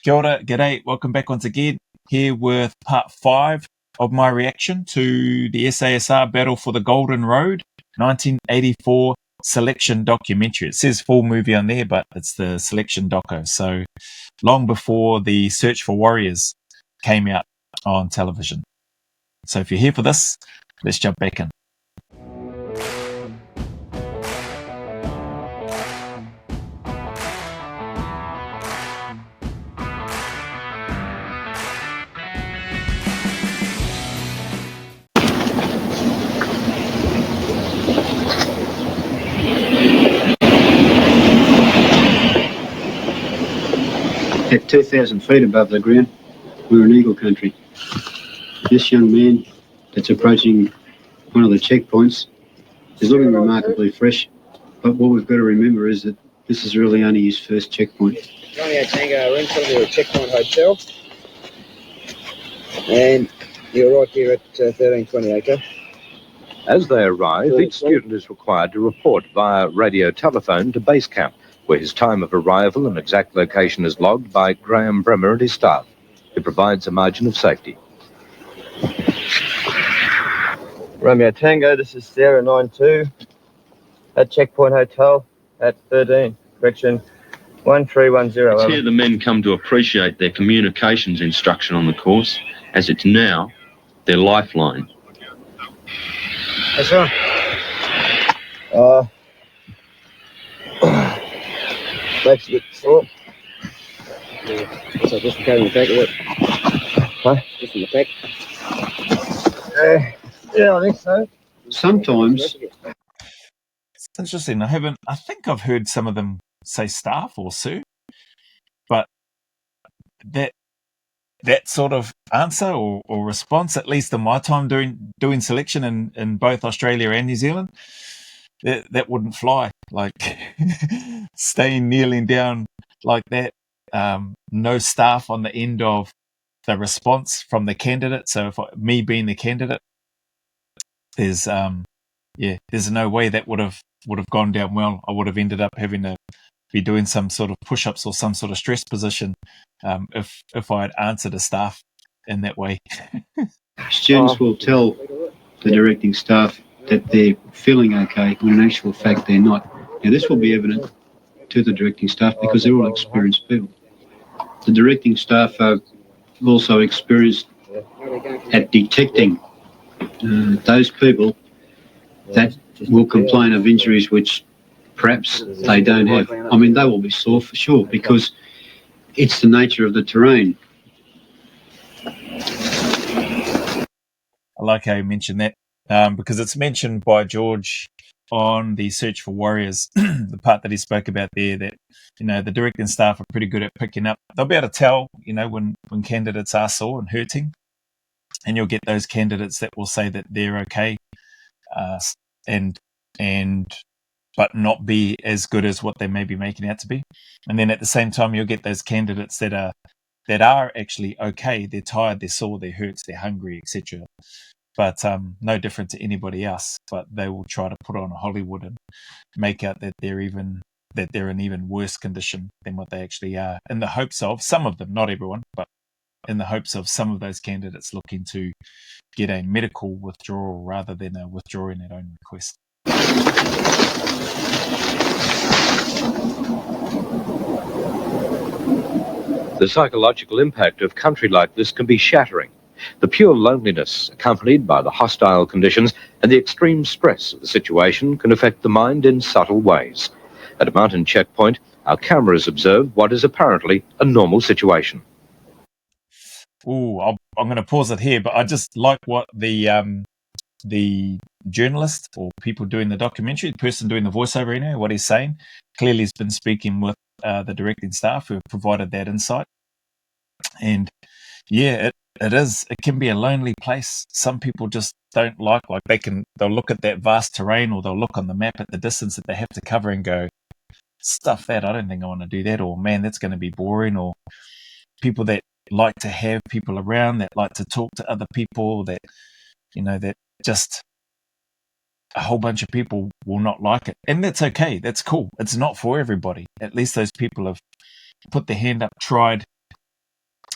Kia ora, g'day, welcome back once again, here with part 5 of my reaction to the SASR Battle for the Golden Road 1984 selection documentary. It says full movie on there, but it's the selection doco, so long before the Search for Warriors came out on television. So if you're here for this, let's jump back in. At 2,000 feet above the ground, we're in eagle country. This young man that's approaching one of the checkpoints is looking remarkably fresh, but what we've got to remember is that this is really only his first checkpoint. Romeo Tango Rental, we're at Checkpoint Hotel, and you're right here at 1320 Acre. As they arrive, each student is required to report via radio telephone to base camp, where his time of arrival and exact location is logged by Graham Bremer and his staff. It provides a margin of safety. Romeo Tango, this is Sierra 92 at Checkpoint Hotel at 13, 1310. It's here the men come to appreciate their communications instruction on the course, as it's now their lifeline. That's right. Makes a bit sore. So just carrying the pack of it. Huh? Just in the pack. Yeah, I think so. Sometimes, It's interesting, I think I've heard some of them say staff or sir, but that sort of answer or response, at least in my time doing selection in both Australia and New Zealand, that wouldn't fly. Like kneeling down like that, no staff on the end of the response from the candidate. So if me being the candidate, there's no way that would have gone down well. I would have ended up having to be doing some sort of push-ups or some sort of stress position if I had answered a staff in that way. students will tell the directing staff that they're feeling okay when in actual fact they're not. Now this will be evident to the directing staff because they're all experienced people. The directing staff are also experienced at detecting those people that will complain of injuries which perhaps they don't have. I mean, they will be sore for sure because it's the nature of the terrain. I like how you mentioned that because it's mentioned by George on the Search for Warriors, the part that he spoke about there, that, the directing staff are pretty good at picking up. They'll be able to tell, when candidates are sore and hurting, and you'll get those candidates that will say that they're okay, but not be as good as what they may be making out to be. And then at the same time, you'll get those candidates that are actually okay. They're tired, they're sore, they're hurt, they're hungry, etc. But no different to anybody else. But they will try to put on a Hollywood and make out that they're in even worse condition than what they actually are, in the hopes of some of them, not everyone, but in the hopes of some of those candidates looking to get a medical withdrawal rather than a withdrawing at own request. The psychological impact of country like this can be shattering. The pure loneliness, accompanied by the hostile conditions and the extreme stress of the situation, can affect the mind in subtle ways. At a mountain checkpoint, our cameras observed what is apparently a normal situation. I'm going to pause it here, but I just like what the journalist or people doing the documentary, the person doing the voiceover, what he's saying. Clearly, he's been speaking with the directing staff who have provided that insight. And yeah, it can be a lonely place. Some people just don't like they'll look at that vast terrain, or they'll look on the map at the distance that they have to cover and go, stuff that, I don't think I want to do that, or man, that's going to be boring. Or people that like to have people around, that like to talk to other people, that that just a whole bunch of people will not like it. And that's okay, that's cool. It's not for everybody. At least those people have put their hand up, tried,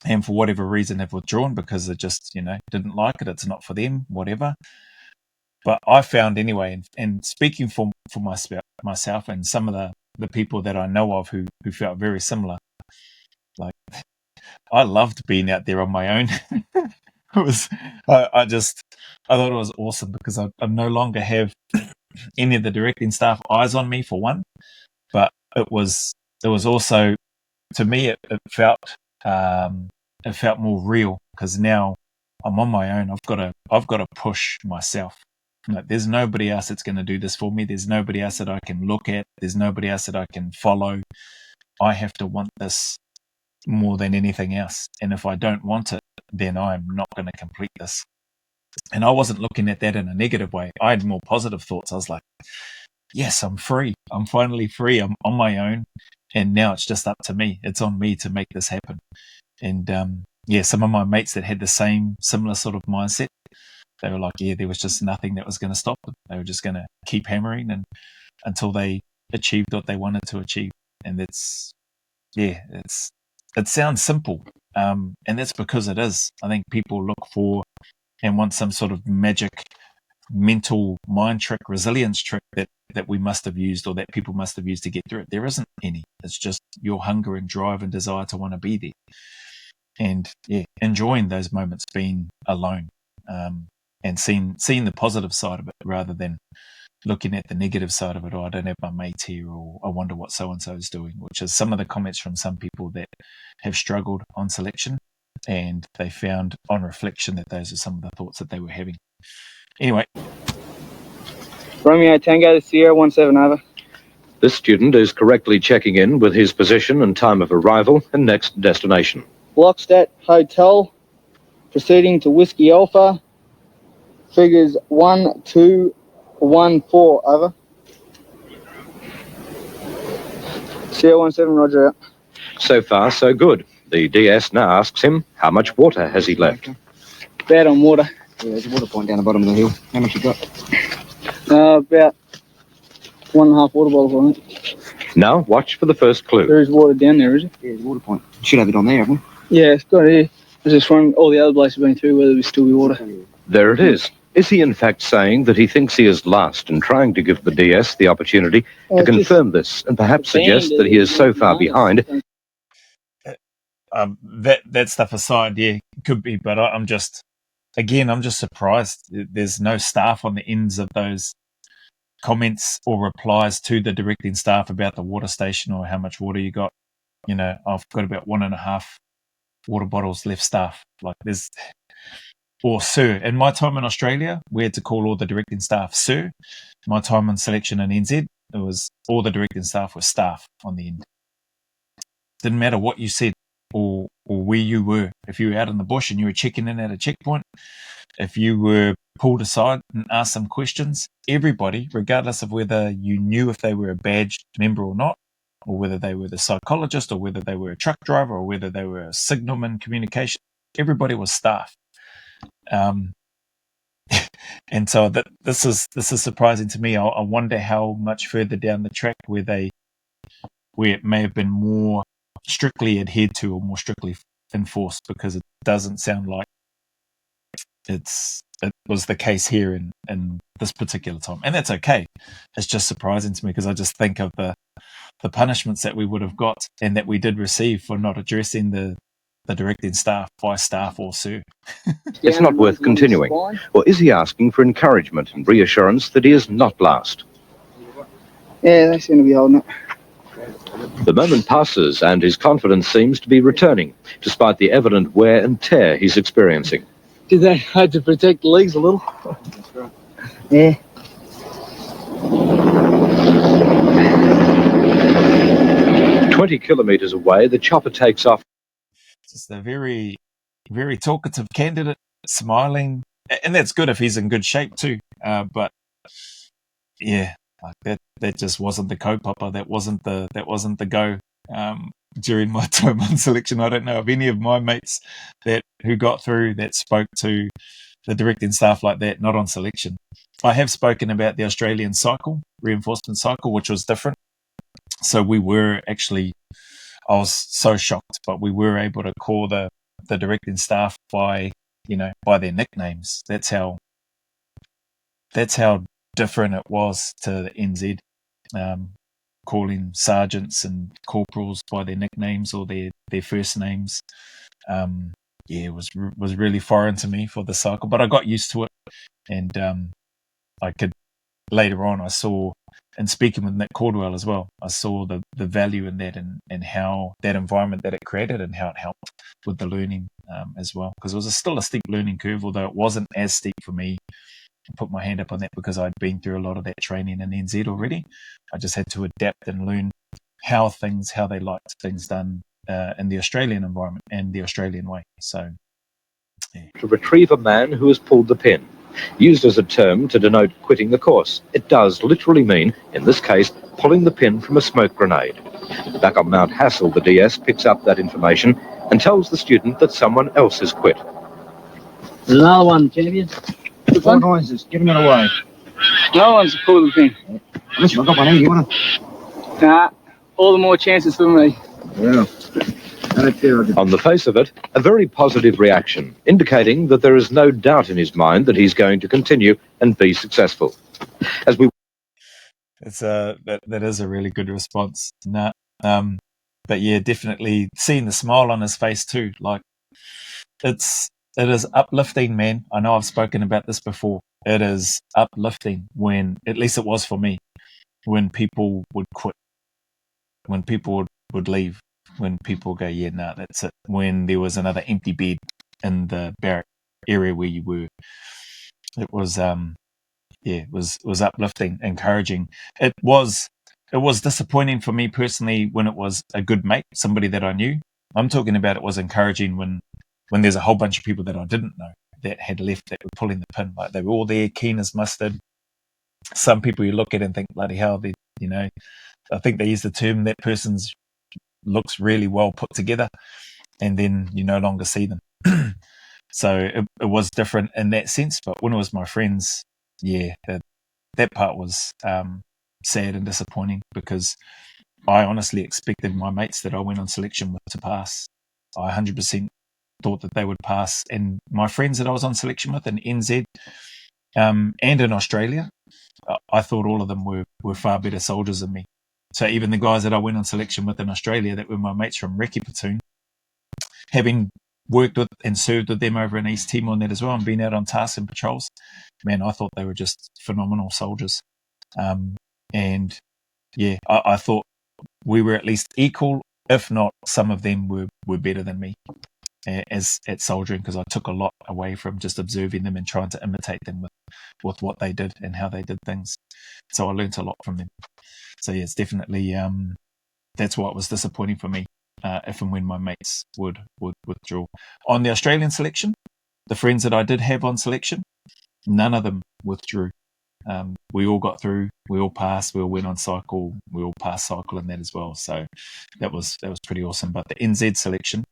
and for whatever reason have withdrawn because they just, didn't like it. It's not for them, whatever. But I found anyway, and speaking for myself and some of the people that I know of who felt very similar, like I loved being out there on my own. I thought it was awesome because I no longer have any of the directing staff eyes on me for one, but it was also, to me, it felt more real because now I'm on my own. I've got to push myself. Like, there's nobody else that's going to do this for me. There's nobody else that I can look at. There's nobody else that I can follow. I have to want this more than anything else. And if I don't want it, then I'm not going to complete this. And I wasn't looking at that in a negative way. I had more positive thoughts. I was like, yes, I'm free. I'm finally free. I'm on my own. And now it's just up to me. It's on me to make this happen. And some of my mates that had the similar sort of mindset, they were like, yeah, there was just nothing that was going to stop them. They were just going to keep hammering and until they achieved what they wanted to achieve. And it sounds simple. And that's because it is. I think people look for and want some sort of magic mental mind trick, resilience trick that we must have used or that people must have used to get through it. There isn't any. It's just your hunger and drive and desire to want to be there. And enjoying those moments being alone, and seeing the positive side of it rather than looking at the negative side of it. Oh, I don't have my mates here, or I wonder what so-and-so is doing, which is some of the comments from some people that have struggled on selection, and they found on reflection that those are some of the thoughts that they were having. Anyway. Romeo Tango, Sierra 17 over. This student is correctly checking in with his position and time of arrival and next destination. Blockstadt Hotel, proceeding to Whiskey Alpha, figures 1214 over. Sierra 17, roger out. So far, so good. The DS now asks him how much water has he left. Bad on water. Yeah, there's a water point down the bottom of the hill. How much you got? About 1.5 water bottles on it. Now watch for the first clue. There is water down there, is it? Yeah, there's a water point. Should have it on there, haven't we? Yeah, it's got it here. I was just wondering, all the other places have been through, whether there still be water. There it is. Is he in fact saying that he thinks he is last and trying to give the DS the opportunity to confirm this and perhaps suggest that he is so far behind? That stuff aside, yeah, could be, but I'm just surprised. There's no staff on the ends of those comments or replies to the directing staff about the water station or how much water you got. I've got about 1.5 water bottles left, staff. Like there's, or sir. In my time in Australia, we had to call all the directing staff sir. My time in selection in NZ, it was all the directing staff were staff on the end. Didn't matter what you said or where you were. If you were out in the bush and you were checking in at a checkpoint, if you were pulled aside and asked some questions, everybody, regardless of whether you knew if they were a badged member or not, or whether they were the psychologist, or whether they were a truck driver, or whether they were a signalman communication, everybody was staff. And so this is surprising to me. I wonder how much further down the track where it may have been more strictly adhered to or more strictly enforced, because it doesn't sound like it was the case here in this particular time. And that's okay. It's just surprising to me because I just think of the punishments that we would have got and that we did receive for not addressing the directing staff by staff or sir. It's not worth continuing. Or is he asking for encouragement and reassurance that he is not last? Yeah, they seem to be holding it. The moment passes and his confidence seems to be returning, despite the evident wear and tear he's experiencing. Did they have to protect the legs a little? Yeah. 20 kilometres away, the chopper takes off. Just a very, very talkative candidate, smiling, and that's good if he's in good shape too. But yeah, like that just wasn't the co-popper. That wasn't the go. During my time on selection, I don't know of any of my mates who got through that spoke to the directing staff like that, not on selection. I have spoken about the Australian reinforcement cycle, which was different. So we were actually, I was so shocked, but we were able to call the the directing staff by their nicknames. That's how different it was to the NZ, calling sergeants and corporals by their nicknames or their first names. It was really foreign to me for the cycle, but I got used to it, and I could later on. I saw, and speaking with Nick Caldwell as well, I saw the value in that and how that environment that it created and how it helped with the learning as well, because it was still a steep learning curve, although it wasn't as steep for me. I put my hand up on that because I'd been through a lot of that training in NZ already. I just had to adapt and learn how they liked things done in the Australian environment and the Australian way. So, yeah. To retrieve a man who has pulled the pin. Used as a term to denote quitting the course, it does literally mean, in this case, pulling the pin from a smoke grenade. Back on Mount Hassel, the DS picks up that information and tells the student that someone else has quit. There's another one, champion. What noise is giving it away? No one's pulled the pin. Listen, I've got one here. You want to? Nah, all the more chances for me. Yeah. On the face of it, a very positive reaction, indicating that there is no doubt in his mind that he's going to continue and be successful. As we, It's that is a really good response. Nah, but yeah, definitely seeing the smile on his face too. Like it is uplifting, man. I know I've spoken about this before. It is uplifting when, at least it was for me, when people would quit, when people would leave. When people go, yeah, no, that's it. When there was another empty bed in the barrack area where you were, it was, it was uplifting, encouraging. It was disappointing for me personally when it was a good mate, somebody that I knew. I'm talking about it was encouraging when there's a whole bunch of people that I didn't know that had left that were pulling the pin, like they were all there, keen as mustard. Some people you look at and think, bloody hell, I think they use the term that person's looks really well put together, and then you no longer see them. So it was different in that sense. But when it was my friends, yeah, that part was sad and disappointing, because I honestly expected my mates that I went on selection with to pass. I 100% thought that they would pass, and my friends that I was on selection with in NZ and in Australia, I thought all of them were far better soldiers than me. So even the guys that I went on selection with in Australia that were my mates from Recce Platoon, having worked with and served with them over in East Timor and that as well, and been out on tasks and patrols, man, I thought they were just phenomenal soldiers. And yeah, I thought we were at least equal, if not some of them were better than me as at soldiering, because I took a lot away from just observing them and trying to imitate them with what they did and how they did things. So I learnt a lot from them. So yeah, it's definitely that's why it was disappointing for me if and when my mates would withdraw. On the Australian selection, the friends that I did have on selection, none of them withdrew. We all got through, we all passed, we all went on cycle, we all passed cycle and that as well. So that was pretty awesome. But the NZ selection,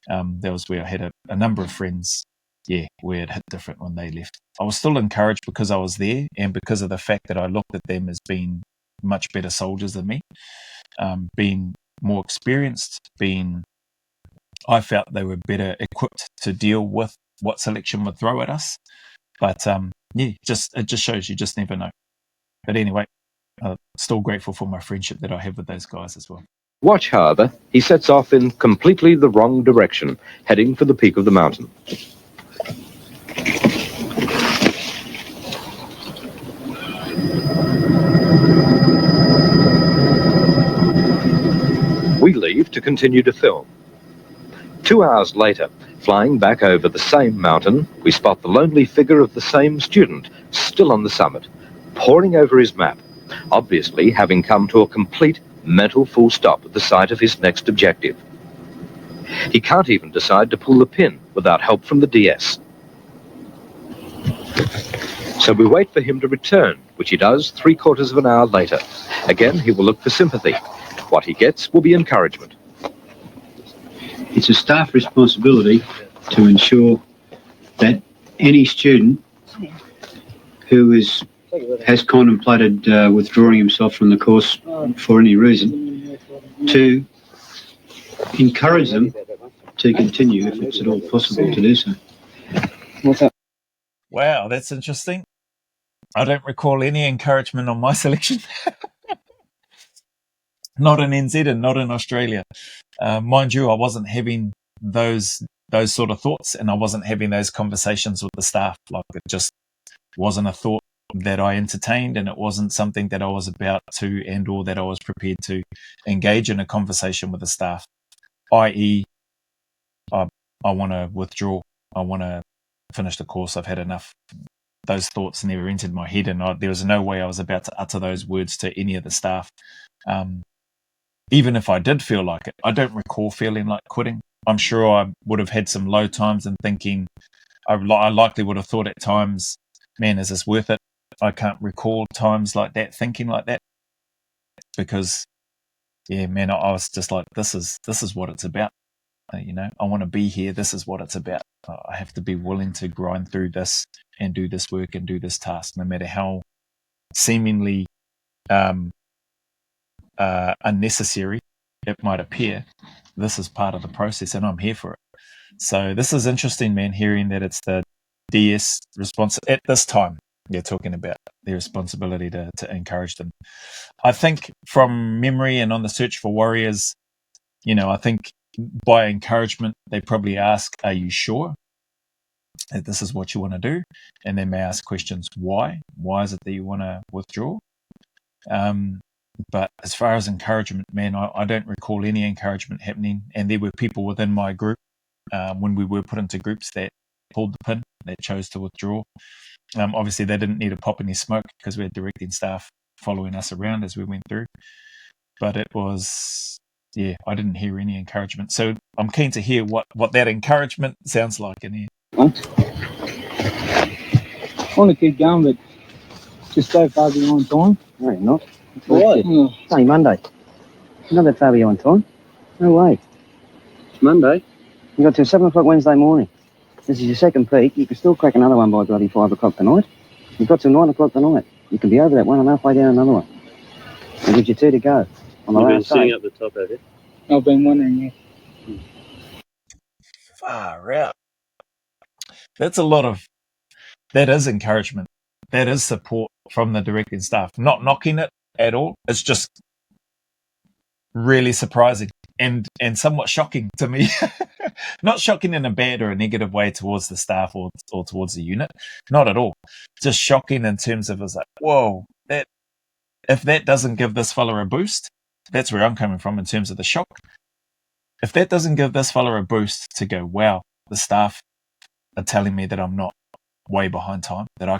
that was where I had a number of friends, yeah, where it hit different when they left. I was still encouraged because I was there and because of the fact that I looked at them as being much better soldiers than me, being more experienced, I felt they were better equipped to deal with what selection would throw at us. But yeah, it just shows you just never know. But anyway, still grateful for my friendship that I have with those guys as well. watch, however, he sets off in completely the wrong direction, heading for the peak of the mountain. We leave to continue to film. 2 hours later, flying back over the same mountain, we spot the lonely figure of the same student, still on the summit, poring over his map, obviously having come to a complete mental full stop at the sight of his next objective. He can't even decide to pull the pin without help from the DS. So we wait for him to return, which he does 3/4 of an hour later. Again, he will look for sympathy. What he gets will be encouragement. It's a staff responsibility to ensure that any student who has contemplated withdrawing himself from the course for any reason, to encourage them to continue if it's at all possible to do so. What's up? Wow, that's interesting. I don't recall any encouragement on my selection. Not in NZ and not in Australia. Mind you, I wasn't having those sort of thoughts, and I wasn't having those conversations with the staff. Like, it just wasn't a thought that I entertained, and it wasn't something that I was about to and or that I was prepared to engage in a conversation with the staff, i.e. I want to withdraw. I want to finish the course. I've had enough. Those thoughts never entered my head, and there was no way I was about to utter those words to any of the staff. Even if I did feel like it, I don't recall feeling like quitting. I'm sure I would have had some low times and thinking, I likely would have thought at times, man, is this worth it? I can't recall times like that, thinking like that, because, yeah, man, I was just like, this is what it's about. I want to be here. This is what it's about. I have to be willing to grind through this and do this work and do this task, no matter how seemingly unnecessary it might appear. This is part of the process, and I'm here for it. So this is interesting, man, hearing that it's the DS response at this time. They're talking about their responsibility to encourage them. I think from memory and on the search for warriors, I think by encouragement, they probably ask, are you sure that this is what you want to do? And they may ask questions, why? Why is it that you want to withdraw? But as far as encouragement, man, I don't recall any encouragement happening. And there were people within my group, when we were put into groups, that pulled the pin, that chose to withdraw. Obviously, they didn't need to pop any smoke because we had directing staff following us around as we went through. But it was, yeah, I didn't hear any encouragement. So I'm keen to hear what that encouragement sounds like in here. I want to keep going, but just so far behind time. No, you're not. Why? It's only Monday. You're not that far behind time. No way. It's Monday. You got till 7 o'clock Wednesday morning. This is your second peak. You can still crack another one by bloody 5 o'clock tonight. You've got till 9 o'clock tonight. You can be over that one and halfway down another one. It gives you 2 to go. On the You've been last sitting day. up the top, have you? I've been wondering, yeah. Far out. That is encouragement. That is support from the directing staff. Not knocking it at all. It's just really surprising and somewhat shocking to me. Not shocking in a bad or a negative way towards the staff or towards the unit. Not at all. Just shocking in terms of, it's like, whoa, if that doesn't give this fella a boost, that's where I'm coming from in terms of the shock. If that doesn't give this fella a boost to go, wow, the staff are telling me that I'm not way behind time, that I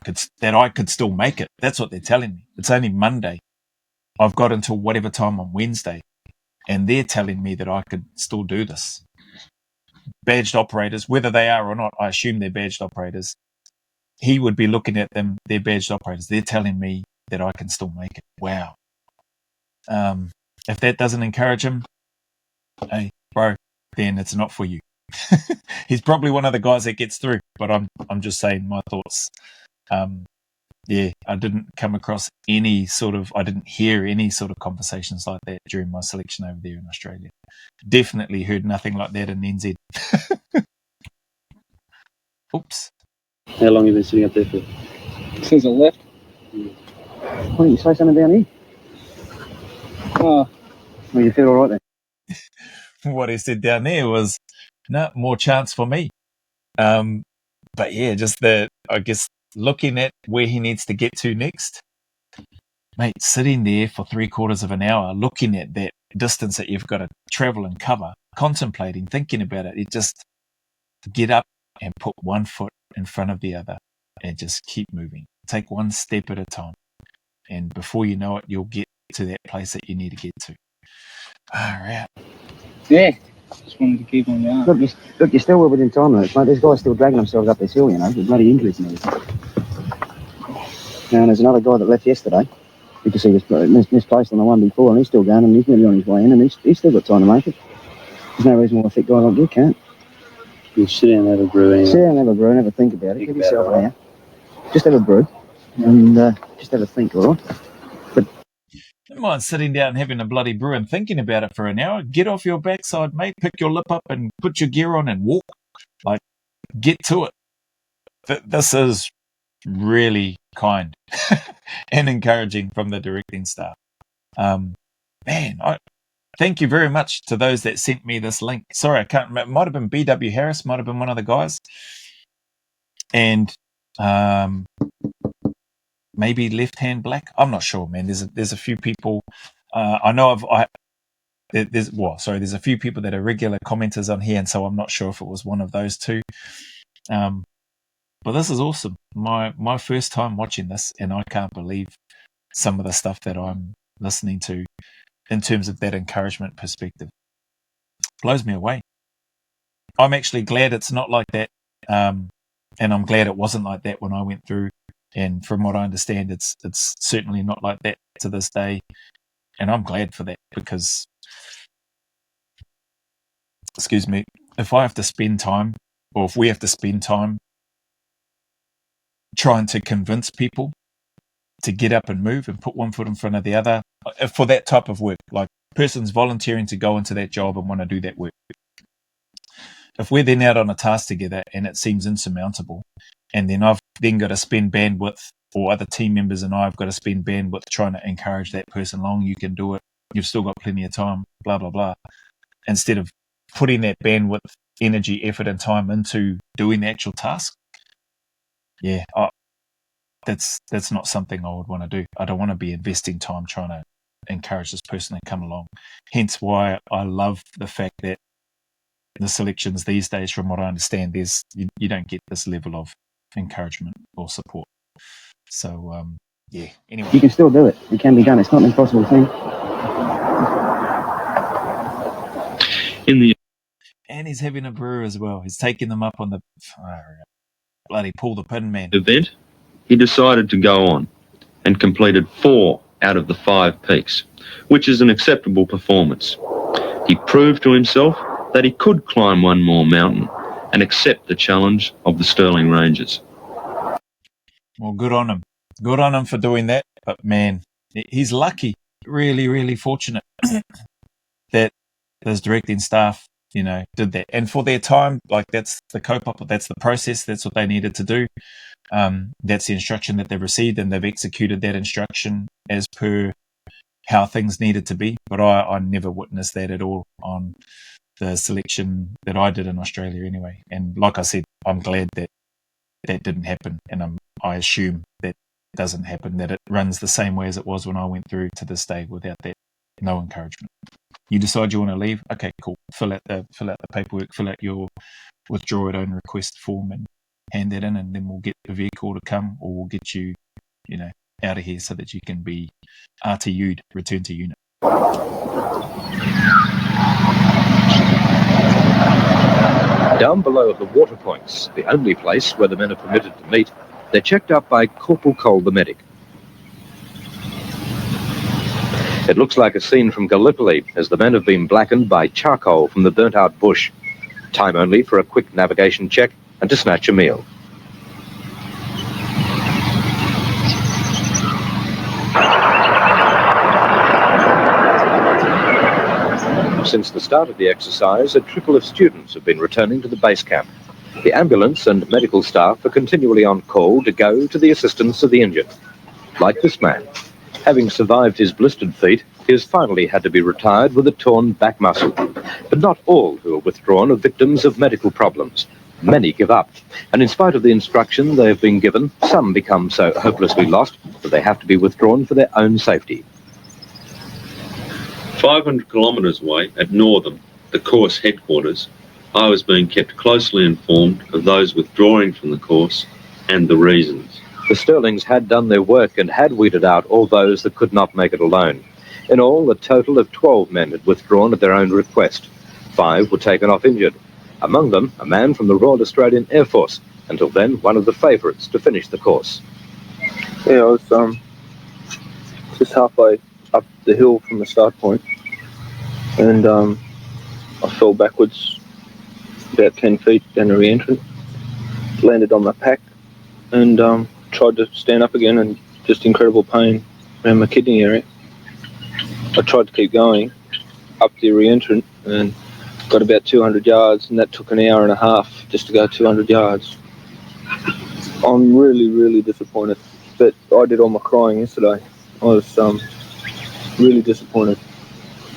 could still make it. That's what they're telling me. It's only Monday. I've got until whatever time on Wednesday, and they're telling me that I could still do this. Badged operators, whether they are or not, I assume they're badged operators. He would be looking at them, they're badged operators. They're telling me that I can still make it. Wow. If that doesn't encourage him, hey, bro, then it's not for you. He's probably one of the guys that gets through, but I'm just saying my thoughts. Yeah, I didn't come across I didn't hear any sort of conversations like that during my selection over there in Australia. Definitely heard nothing like that in NZ. Oops. How long have you been sitting up there for? Since I left. Why don't you say something down here? Oh, Well, you feel all right then? What he said down there was, no, more chance for me. But yeah, just I guess, looking at where he needs to get to next, mate, sitting there for 3/4 of an hour, looking at that distance that you've got to travel and cover, contemplating, thinking about it, just get up and put one foot in front of the other and just keep moving. Take one step at a time. And before you know it, you'll get to that place that you need to get to. All right. yeah. Just wanted to keep on going. Look, you're still well within time limits, mate. There's guys still dragging themselves up this hill, with bloody injuries and everything. And there's another guy that left yesterday because he was misplaced on the one before, and he's still going, and he's nearly on his way in, and he's still got time to make it. There's no reason why a fit guy like you can't. You sit down and have a brew anyway. Sit down and have a brew and have a think about it. Give yourself an hour. Just have a brew and just have a think, all right? Don't mind sitting down and having a bloody brew and thinking about it for an hour. Get off your backside, mate. Pick your lip up and put your gear on and walk. Like, get to it. This is really kind and encouraging from the directing staff. Man, thank you very much to those that sent me this link. Sorry, I can't remember. It might have been BW Harris, might have been one of the guys. And maybe Left Hand Black. I'm not sure, man. There's a few people. I know there's a few people that are regular commenters on here, and so I'm not sure if it was one of those two. But this is awesome. My first time watching this, and I can't believe some of the stuff that I'm listening to in terms of that encouragement perspective. Blows me away. I'm actually glad it's not like that, and I'm glad it wasn't like that when I went through. And from what I understand, it's certainly not like that to this day. And I'm glad for that because, excuse me, if I have to spend time, or if we have to spend time trying to convince people to get up and move and put one foot in front of the other for that type of work, like person's volunteering to go into that job and want to do that work. If we're then out on a task together and it seems insurmountable, and then I've then got to spend bandwidth, or other team members and I have got to spend bandwidth trying to encourage that person along, you can do it, you've still got plenty of time, blah, blah, blah. Instead of putting that bandwidth, energy, effort and time into doing the actual task, that's not something I would want to do. I don't want to be investing time trying to encourage this person to come along. Hence why I love the fact that the selections these days, from what I understand, you don't get this level of encouragement or support. So, anyway. You can still do it. It can be done. It's not an impossible thing. And he's having a brew as well. He's taking them up on the bloody pull the pin, man. Event, he decided to go on and completed 4 out of the 5 peaks, which is an acceptable performance. He proved to himself that he could climb one more mountain and accept the challenge of the Stirling Ranges. Well, good on him. Good on him for doing that. But man, he's lucky, really, really fortunate that those directing staff, did that. And for their time, like that's the co-pilot, that's the process, that's what they needed to do. That's the instruction that they've received, and they've executed that instruction as per how things needed to be. But I never witnessed that at all on the selection that I did in Australia anyway. And like I said, I'm glad that didn't happen, and I assume that doesn't happen, that it runs the same way as it was when I went through to this day without that, no encouragement. You decide you want to leave, okay, cool. Fill out the paperwork, fill out your withdraw at own request form and hand that in, and then we'll get the vehicle to come, or we'll get you, out of here so that you can be RTU'd, return to unit. Down below at the water points, the only place where the men are permitted to meet, they're checked up by Corporal Cole the medic. It looks like a scene from Gallipoli, as the men have been blackened by charcoal from the burnt-out bush. Time only for a quick navigation check and to snatch a meal. Since the start of the exercise, a trickle of students have been returning to the base camp. The ambulance and medical staff are continually on call to go to the assistance of the injured. Like this man. Having survived his blistered feet, he has finally had to be retired with a torn back muscle. But not all who are withdrawn are victims of medical problems. Many give up, and in spite of the instruction they have been given, some become so hopelessly lost that they have to be withdrawn for their own safety. 500 kilometres away at Northam, the course headquarters, I was being kept closely informed of those withdrawing from the course and the reasons. The Stirlings had done their work and had weeded out all those that could not make it alone. In all, a total of 12 men had withdrawn at their own request. 5 were taken off injured. Among them, a man from the Royal Australian Air Force, until then one of the favourites to finish the course. Yeah, I was just halfway up the hill from the start point, and I fell backwards about 10 feet down the re-entrant, landed on my pack, and tried to stand up again, and just incredible pain around my kidney area. I tried to keep going up the re-entrant and got about 200 yards, and that took an hour and a half just to go 200 yards. I'm really, really disappointed. But I did all my crying yesterday. I was really disappointed.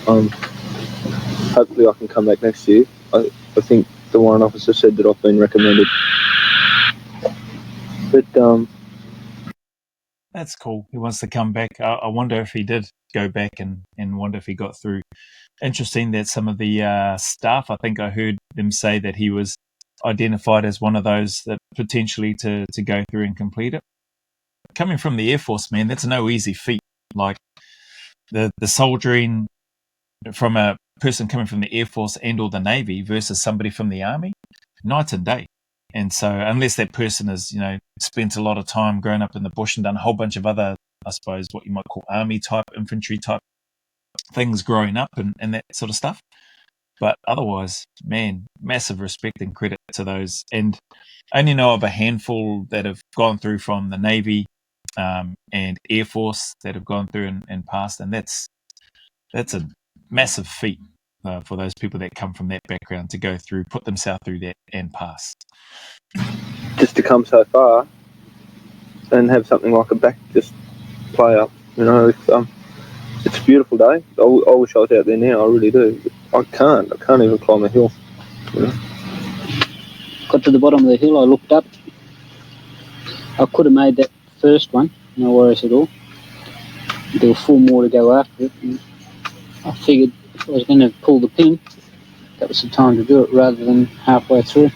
Hopefully I can come back next year. I think the warrant officer said that I've been recommended. But That's cool. He wants to come back. I wonder if he did go back and wonder if he got through. Interesting that some of the staff, I think I heard them say that he was identified as one of those that potentially to go through and complete it. Coming from the Air Force, man, that's no easy feat. Like the soldiering from a person coming from the Air Force and or the Navy versus somebody from the Army, night and day. And so unless that person has, spent a lot of time growing up in the bush and done a whole bunch of other, I suppose, what you might call army type, infantry type things growing up and that sort of stuff. But otherwise, man, massive respect and credit to those. And I only know of a handful that have gone through from the Navy and Air Force that have gone through and passed. And that's a massive feat for those people that come from that background to go through, put themselves through that and pass. just to come so far and have something like a back just play up, it's a beautiful day. I wish I was out there now, I really do. I can't even climb a hill. Got to the bottom of the hill, I looked up. I could have made that first one, no worries at all. There were 4 more to go after it. And I figured if I was going to pull the pin, that was the time to do it rather than halfway through.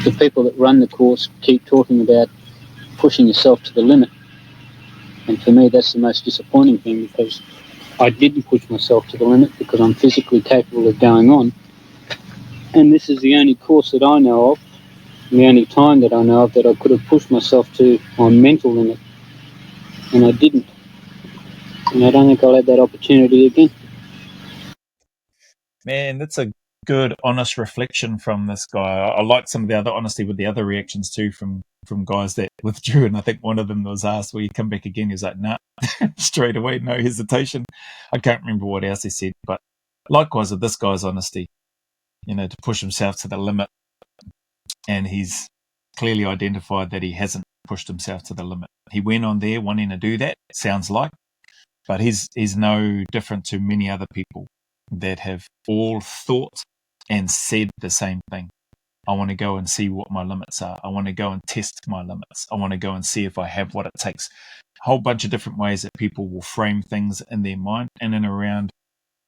The people that run the course keep talking about pushing yourself to the limit. And for me, that's the most disappointing thing, because I didn't push myself to the limit because I'm physically capable of going on. And this is the only course that I know of, and the only time that I know of that I could have pushed myself to my mental limit. And I didn't. And I don't think I'll have that opportunity again. Man, that's a good, honest reflection from this guy. I like some of the other honesty with the other reactions too from guys that withdrew. And I think one of them was asked, will you come back again? He was like, nah, straight away, no hesitation. I can't remember what else he said, but likewise with this guy's honesty, to push himself to the limit. And he's clearly identified that he hasn't pushed himself to the limit. He went on there wanting to do that, sounds like, but he's no different to many other people that have all thought and said the same thing. I want to go and see what my limits are. I want to go and test my limits. I want to go and see if I have what it takes. A whole bunch of different ways that people will frame things in their mind and in around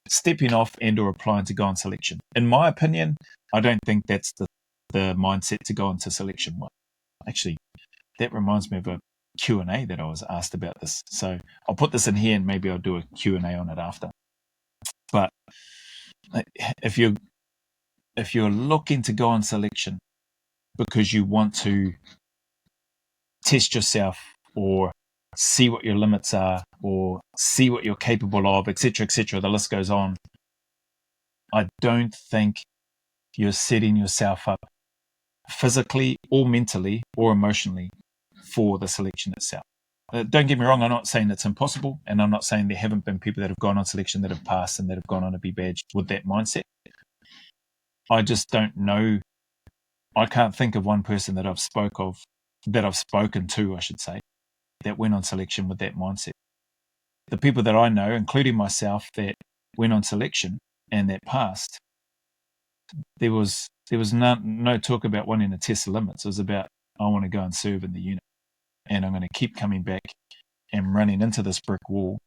stepping off and or applying to go on selection. In my opinion, I don't think that's the mindset to go into selection one. Actually, that reminds me of a Q&A that I was asked about this. So I'll put this in here and maybe I'll do a Q&A on it after. But if you're looking to go on selection because you want to test yourself or see what your limits are or see what you're capable of, etc., the list goes on, I don't think you're setting yourself up physically or mentally or emotionally for the selection itself. Don't get me wrong, I'm not saying it's impossible, and I'm not saying there haven't been people that have gone on selection that have passed and that have gone on to be badged with that mindset. I just don't know. I can't think of one person that I've spoken to, I should say, that went on selection with that mindset. The people that I know, including myself, that went on selection and that passed, there was no talk about wanting to test the limits. It was about, I want to go and serve in the unit, and I'm going to keep coming back and running into this brick wall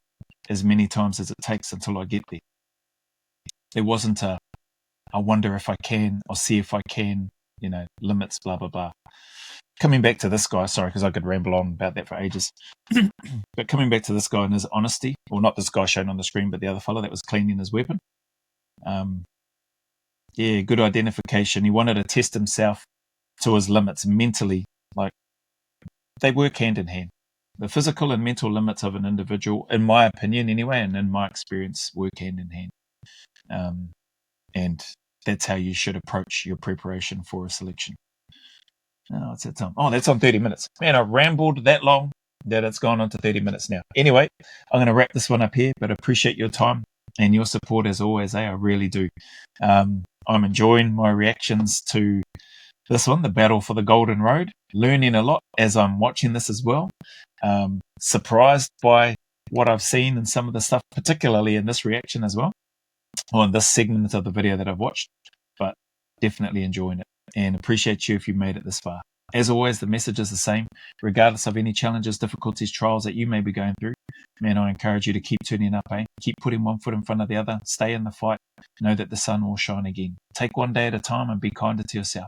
as many times as it takes until I get there. There wasn't I wonder if I can, or see if I can, limits, blah, blah, blah. Coming back to this guy, sorry, because I could ramble on about that for ages. But coming back to this guy and his honesty, well, not this guy shown on the screen, but the other fellow that was cleaning his weapon. Yeah, good identification. He wanted to test himself to his limits mentally. Like, they work hand in hand. The physical and mental limits of an individual, in my opinion anyway, and in my experience, work hand in hand. And that's how you should approach your preparation for a selection. Oh, it's that time. Oh, that's on 30 minutes. Man, I rambled that long. that it's gone on to 30 minutes now. Anyway, I'm going to wrap this one up here, but I appreciate your time and your support as always. I really do. I'm enjoying my reactions to this one, the battle for the Golden Road, learning a lot as I'm watching this as well. Surprised by what I've seen and some of the stuff, particularly in this reaction as well, or in this segment of the video that I've watched, but definitely enjoying it and appreciate you if you made it this far. As always, the message is the same, regardless of any challenges, difficulties, trials that you may be going through. Man, I encourage you to keep turning up, Keep putting one foot in front of the other. Stay in the fight. Know that the sun will shine again. Take one day at a time and be kinder to yourself.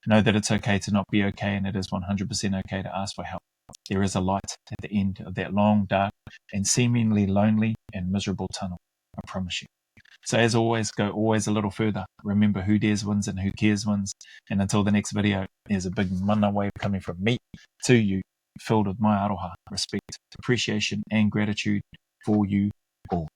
Know that it's okay to not be okay, and it is 100% okay to ask for help. There is a light at the end of that long, dark, and seemingly lonely and miserable tunnel. I promise you. So as always, go always a little further. Remember, who dares wins and who cares wins. And until the next video, there's a big mana wave coming from me to you, filled with my aroha, respect, appreciation, and gratitude for you all.